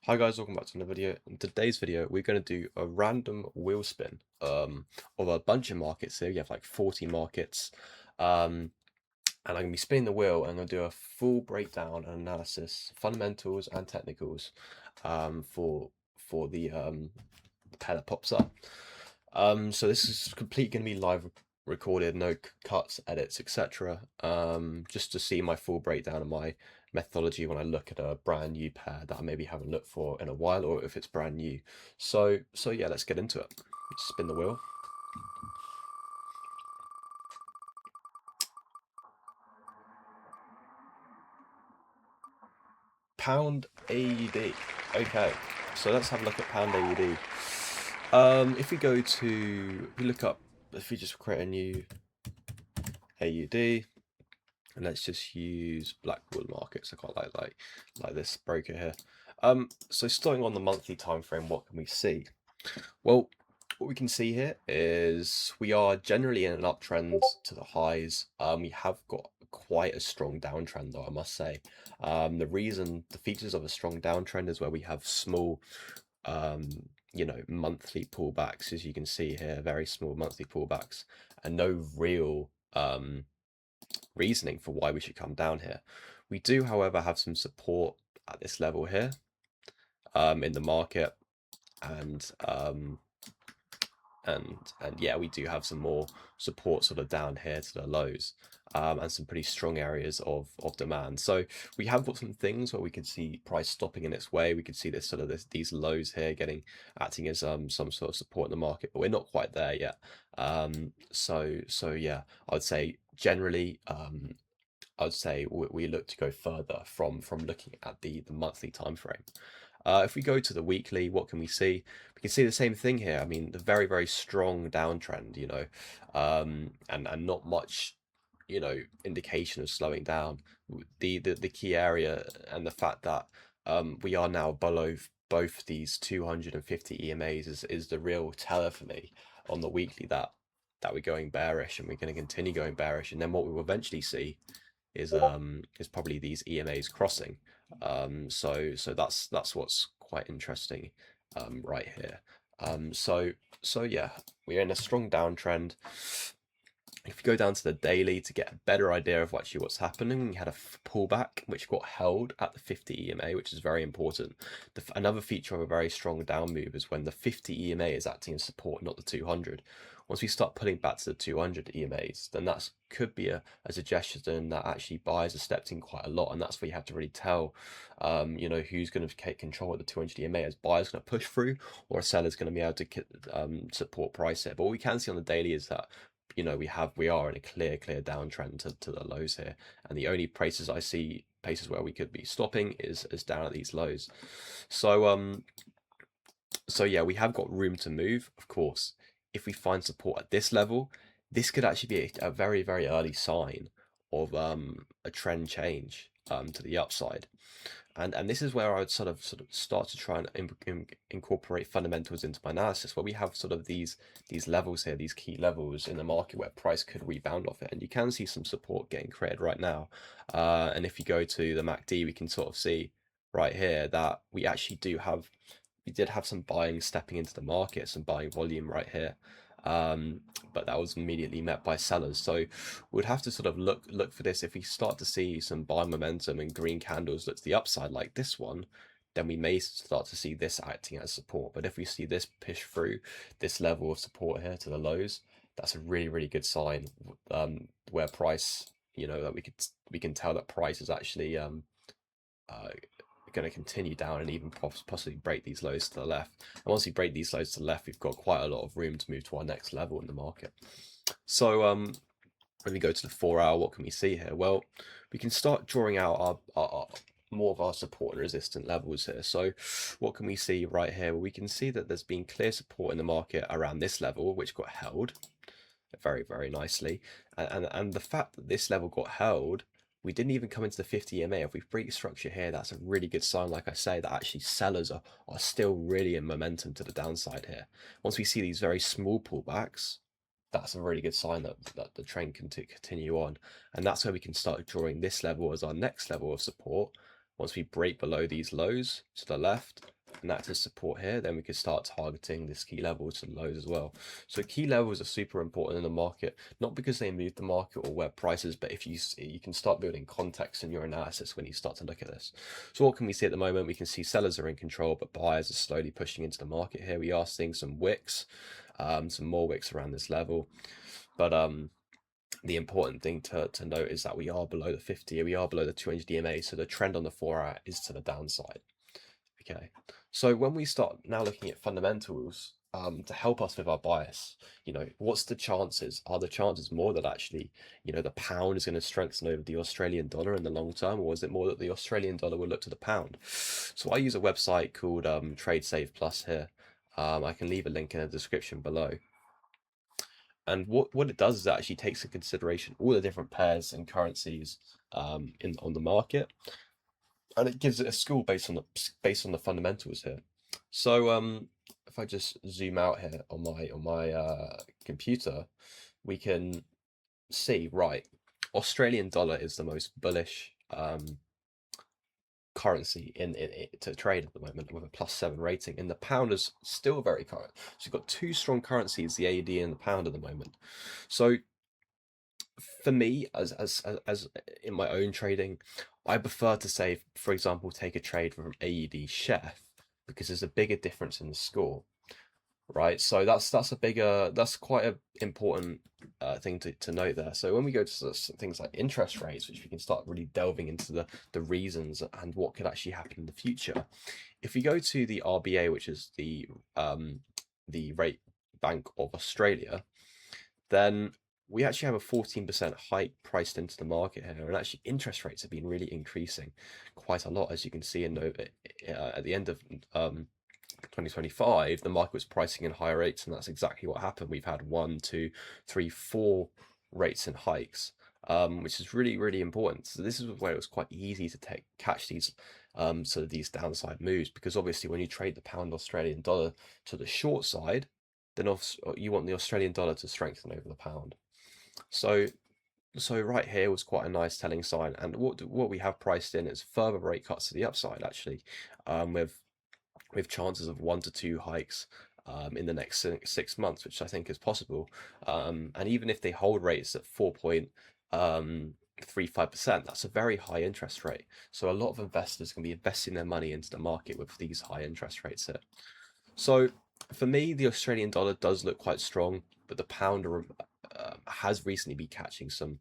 Hi guys, welcome back to another video. In today's video, we're going to do a random wheel spin of a bunch of markets here. You have like 40 markets, and I'm going to be spinning the wheel and I'm going to do a full breakdown and analysis, fundamentals and technicals for the pair that pops up. So this is complete going to be live recorded, no cuts, edits, etc. Just to see my full breakdown of my methodology when I look at a brand new pair that I maybe haven't looked for in a while, or if it's brand new. So yeah, let's get into it. Spin the wheel. Pound AUD. Okay, so let's have a look at pound AUD. If we go to, if we look up, if we just create a new AUD, and let's just use Blackpool markets. I quite like this broker here. So starting on the monthly time frame, what can we see? Well, what we can see here is we are generally in an uptrend to the highs. We have got quite a strong downtrend though, I must say. The features of a strong downtrend is where we have small, monthly pullbacks, as you can see here, very small monthly pullbacks, and no real reasoning for why we should come down here. We do, however, have some support at this level here in the market, and yeah, we do have some more support sort of down here to the lows, and some pretty strong areas of demand. So we have got some things where we could see price stopping in its way. We could see this sort of these lows here acting as some sort of support in the market, but we're not quite there yet. So yeah, I would say generally, I'd say we look to go further from looking at the monthly time frame. If we go to the weekly, what can we see? We can see the same thing here. I mean, the very strong downtrend, and not much, indication of slowing down. The key area and the fact that we are now below both these 250 EMAs is the real teller for me on the weekly that we're going bearish, and we're going to continue going bearish. And then what we will eventually see is probably these EMAs crossing. So that's what's quite interesting right here. So yeah, we're in a strong downtrend. If you go down to the daily to get a better idea of actually what's happening, we had a pullback which got held at the 50 EMA, which is very important. Another feature of a very strong down move is when the 50 EMA is acting as support, not the 200. Once we start pulling back to the 200 EMAs, then that could be a suggestion that actually buyers are stepped in quite a lot, and that's where you have to really tell, who's going to take control of the 200 EMA. Is buyers going to push through, or a seller's going to be able to support price here? But what we can see on the daily is that we are in a clear downtrend to the lows here, and the only places I see where we could be stopping is down at these lows. So yeah, we have got room to move. Of course, if we find support at this level, this could actually be a very early sign of a trend change to the upside. And this is where I would sort of start to try and incorporate fundamentals into my analysis, where we have sort of these levels here, these key levels in the market where price could rebound off it, and you can see some support getting created right now. And if you go to the MACD, we can sort of see right here that we did have some buying stepping into the market, some buying volume right here. But that was immediately met by sellers. So we'd have to sort of look for this. If we start to see some buy momentum and green candles that's the upside like this one, then we may start to see this acting as support. But if we see this push through this level of support here to the lows, that's a really good sign, where price, that we can tell that price is actually going to continue down and even possibly break these lows to the left. And once we break these lows to the left, we've got quite a lot of room to move to our next level in the market. So when we go to the 4-hour, what can we see here? Well, we can start drawing out our more of our support and resistant levels here. So what can we see right here? Well, we can see that there's been clear support in the market around this level, which got held very nicely. And the fact that this level got held, we didn't even come into the 50 EMA. If we break structure here, that's a really good sign, like I say, that actually sellers are still really in momentum to the downside here. Once we see these very small pullbacks, that's a really good sign that the trend can continue on. And that's where we can start drawing this level as our next level of support. Once we break below these lows to the left, and that's a support here, then we can start targeting this key level to the lows as well. So key levels are super important in the market, not because they move the market or where prices, but if you can start building context in your analysis when you start to look at this. So what can we see at the moment? We can see sellers are in control, but buyers are slowly pushing into the market here. We are seeing some wicks, some more wicks around this level, but the important thing to note is that we are below the 50, we are below the 200 DMA, so the trend on the 4-hour is to the downside. Okay, so when we start now looking at fundamentals to help us with our bias, what's the chances? Are the chances more that actually, the pound is going to strengthen over the Australian dollar in the long term, or is it more that the Australian dollar will look to the pound? So I use a website called Tradesaveplus here. I can leave a link in the description below. And what it does is it actually takes into consideration all the different pairs and currencies on the market, and it gives it a score based on the fundamentals here. So if I just zoom out here on my computer, we can see, right, Australian dollar is the most bullish currency to trade at the moment with a +7 rating, and the pound is still very current. So you've got two strong currencies, the AUD and the pound at the moment. So for me, as in my own trading, I prefer to say, for example, take a trade from AUD chef, because there's a bigger difference in the score, right? So that's quite an important thing to note there. So when we go to things like interest rates, which we can start really delving into the reasons and what could actually happen in the future. If we go to the RBA, which is the rate bank of Australia, then we actually have a 14% hike priced into the market here, and actually interest rates have been really increasing quite a lot, as you can see at the end of 2025, the market was pricing in higher rates, and that's exactly what happened. We've had 1, 2, 3, 4 rates and hikes, which is really, really important. So this is where it was quite easy to catch these sort of these downside moves, because obviously when you trade the pound Australian dollar to the short side, then you want the Australian dollar to strengthen over the pound. So right here was quite a nice telling sign, and what we have priced in is further rate cuts to the upside, actually, with chances of 1 to 2 hikes in the next 6 months, which I think is possible. And even if they hold rates at 4.35%, that's a very high interest rate. So a lot of investors can be investing their money into the market with these high interest rates here. So for me, the Australian dollar does look quite strong, but the pound has recently been catching some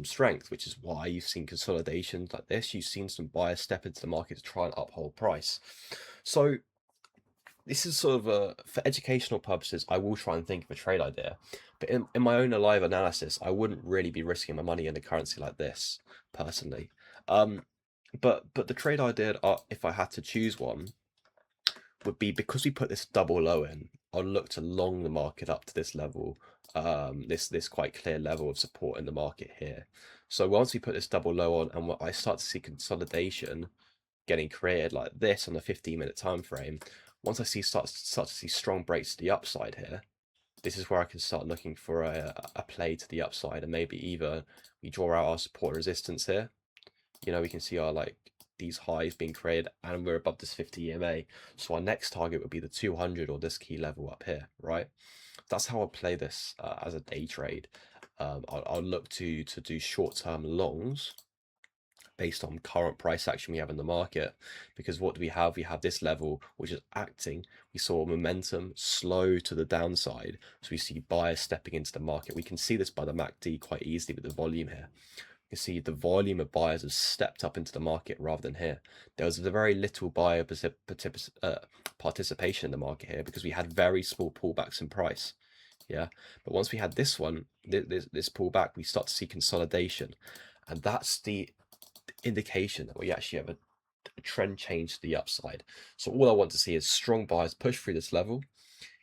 strength, which is why you've seen consolidations like this. You've seen some buyers step into the market to try and uphold price. So this is sort of for educational purposes, I will try and think of a trade idea, but in my own live analysis, I wouldn't really be risking my money in a currency like this personally. But the trade idea, if I had to choose one, would be, because we put this double low in, I'll look to long the market up to this level, this quite clear level of support in the market here. So once we put this double low on, and I start to see consolidation getting created like this on the 15-minute time frame, once I start to see strong breaks to the upside here, this is where I can start looking for a play to the upside, and maybe either we draw out our support and resistance here. We can see our these highs being created, and we're above this 50 EMA. So our next target would be the 200 or this key level up here, right? That's how I'll play this as a day trade. I'll look to do short-term longs based on current price action we have in the market, because what do we have? We have this level which is acting. We saw momentum slow to the downside, so we see buyers stepping into the market. We can see this by the MACD quite easily with the volume here. You see the volume of buyers has stepped up into the market rather than here. There was a very little buyer participation in the market here, because we had very small pullbacks in price. Yeah, but once we had this one, this pullback, we start to see consolidation, and that's the indication that we actually have a trend change to the upside. So all I want to see is strong buyers push through this level.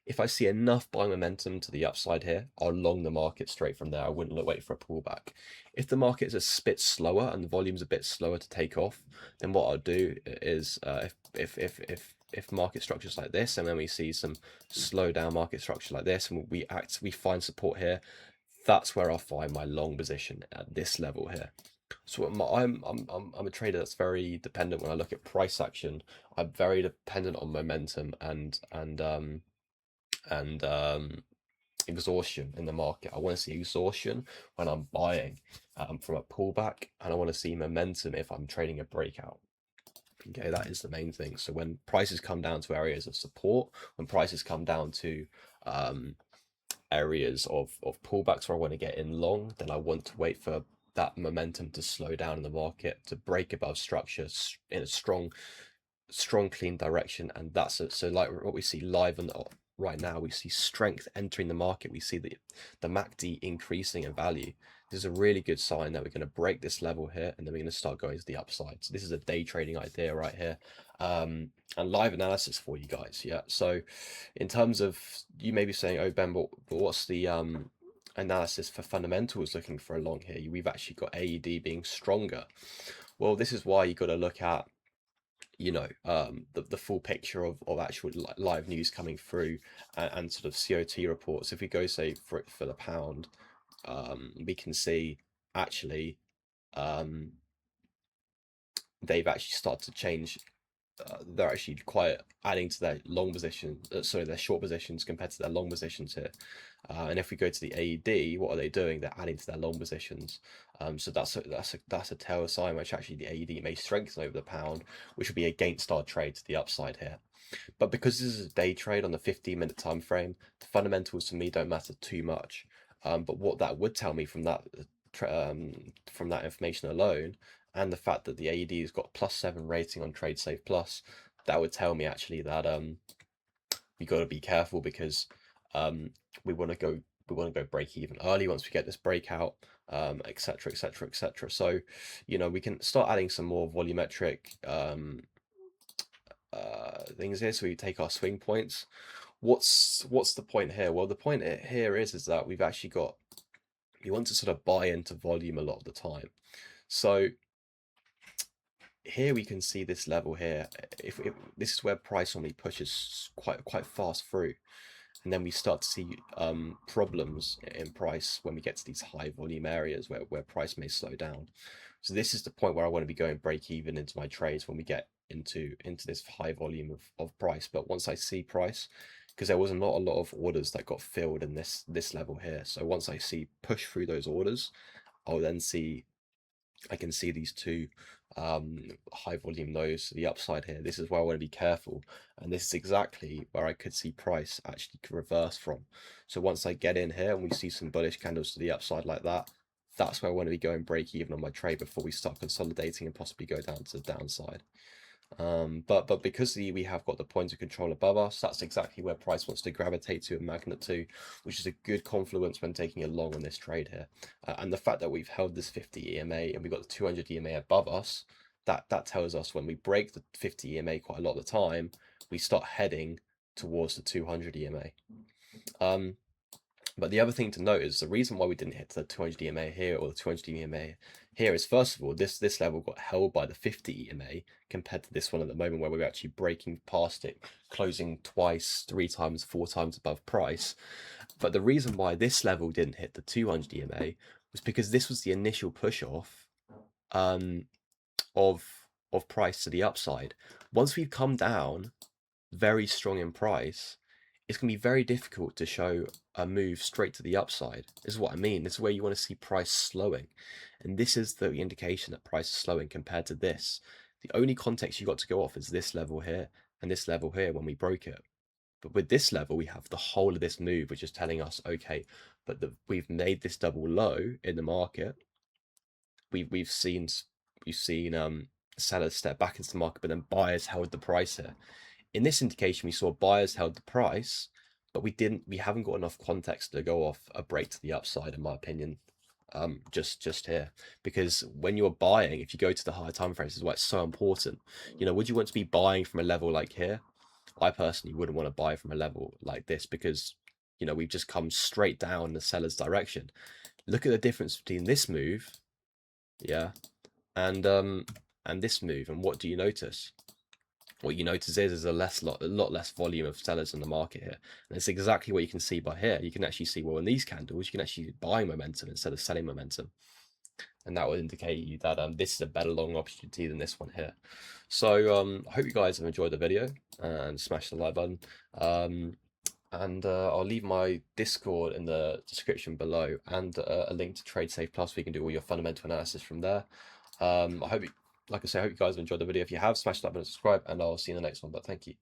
If I see enough buying momentum to the upside here, I'll long the market straight from there. I wouldn't wait for a pullback. If the market is a bit slower and the volume's a bit slower to take off, then what I'll do is if market structures like this, and then we see some slow down market structure like this, and we find support here, that's where I'll find my long position at this level here. So I'm a trader that's very dependent when I look at price action. I'm very dependent on momentum and exhaustion in the market. I want to see exhaustion when I'm buying from a pullback, and I want to see momentum if I'm trading a breakout. Okay, that is the main thing. So when prices come down to areas of support, when prices come down to um, areas of pullbacks where I want to get in long, then I want to wait for that momentum to slow down in the market, to break above structure in a strong clean direction. And that's it. So like what we see live and right now, we see strength entering the market. We see the MACD increasing in value. This is a really good sign that we're going to break this level here, and then we're going to start going to the upside. So this is a day trading idea right here, and live analysis for you guys. Yeah, so in terms of, you may be saying, oh Ben, but what's the analysis for fundamentals looking for a long here? We've actually got AED being stronger. Well, this is why you got to look at, the full picture of actual live news coming through, and sort of COT reports. If we go, say, for the pound, we can see actually they've actually started to change. They're actually quite adding to their long position, sorry, their short positions compared to their long positions here. And if we go to the AED, what are they doing? They're adding to their long positions. So that's a tell sign which actually the AED may strengthen over the pound, which would be against our trade to the upside here. But because this is a day trade on the 15-minute time frame, the fundamentals to me don't matter too much. But what that would tell me from that information alone, and the fact that the AED has got +7 rating on Tradesaveplus, that would tell me actually that we got to be careful, because we want to go break even early once we get this breakout, etc, etc, etc. So we can start adding some more volumetric things here. So we take our swing points. What's the point here? Well, the point here is that we've actually got, you want to sort of buy into volume a lot of the time. So here we can see this level here. If this is where price normally pushes quite fast through, and then we start to see problems in price when we get to these high volume areas where price may slow down. So this is the point where I want to be going break even into my trades, when we get into this high volume of price. But once I see price, because there was not a lot of orders that got filled in this level here, so once I see push through those orders, I'll then see, I can see these two high volume lows to the upside here. This is where I want to be careful, and this is exactly where I could see price actually reverse from. So once I get in here and we see some bullish candles to the upside like that, that's where I want to be going break even on my trade before we start consolidating and possibly go down to the downside. But because we have got the points of control above us, that's exactly where price wants to gravitate to, a magnet to, which is a good confluence when taking a long on this trade here. And the fact that we've held this 50 EMA and we've got the 200 EMA above us, that tells us when we break the 50 EMA quite a lot of the time, we start heading towards the 200 EMA. But the other thing to note is the reason why we didn't hit the 200 EMA here or the 200 EMA here is, first of all, this level got held by the 50 EMA compared to this one at the moment, where we're actually breaking past it, closing twice, 3 times, 4 times above price. But the reason why this level didn't hit the 200 EMA was because this was the initial push off of price to the upside. Once we've come down very strong in price, it's going to be very difficult to show a move straight to the upside. This is what I mean. This is where you want to see price slowing. And this is the indication that price is slowing compared to this. The only context you got to go off is this level here and this level here when we broke it. But with this level, we have the whole of this move, which is telling us, okay, but we've made this double low in the market. We've seen sellers step back into the market, but then buyers held the price here. In this indication, we saw buyers held the price, but we haven't got enough context to go off a break to the upside, in my opinion, just here. Because when you're buying, if you go to the higher time frames, is why it's so important. Would you want to be buying from a level like here? I personally wouldn't want to buy from a level like this, because we've just come straight down the seller's direction. Look at the difference between this move, yeah, and this move, and what do you notice? What you notice is a lot less volume of sellers in the market here. And it's exactly what you can see by here. You can actually see, well, in these candles, you can actually buy momentum instead of selling momentum. and that will indicate you that this is a better long opportunity than this one here. So I hope you guys have enjoyed the video, and smash the like button. And I'll leave my Discord in the description below, and a link to TradeSavePlus where you can do all your fundamental analysis from there. I hope, like I say, I hope you guys have enjoyed the video. If you have, smash that button, subscribe, and I'll see you in the next one. But thank you.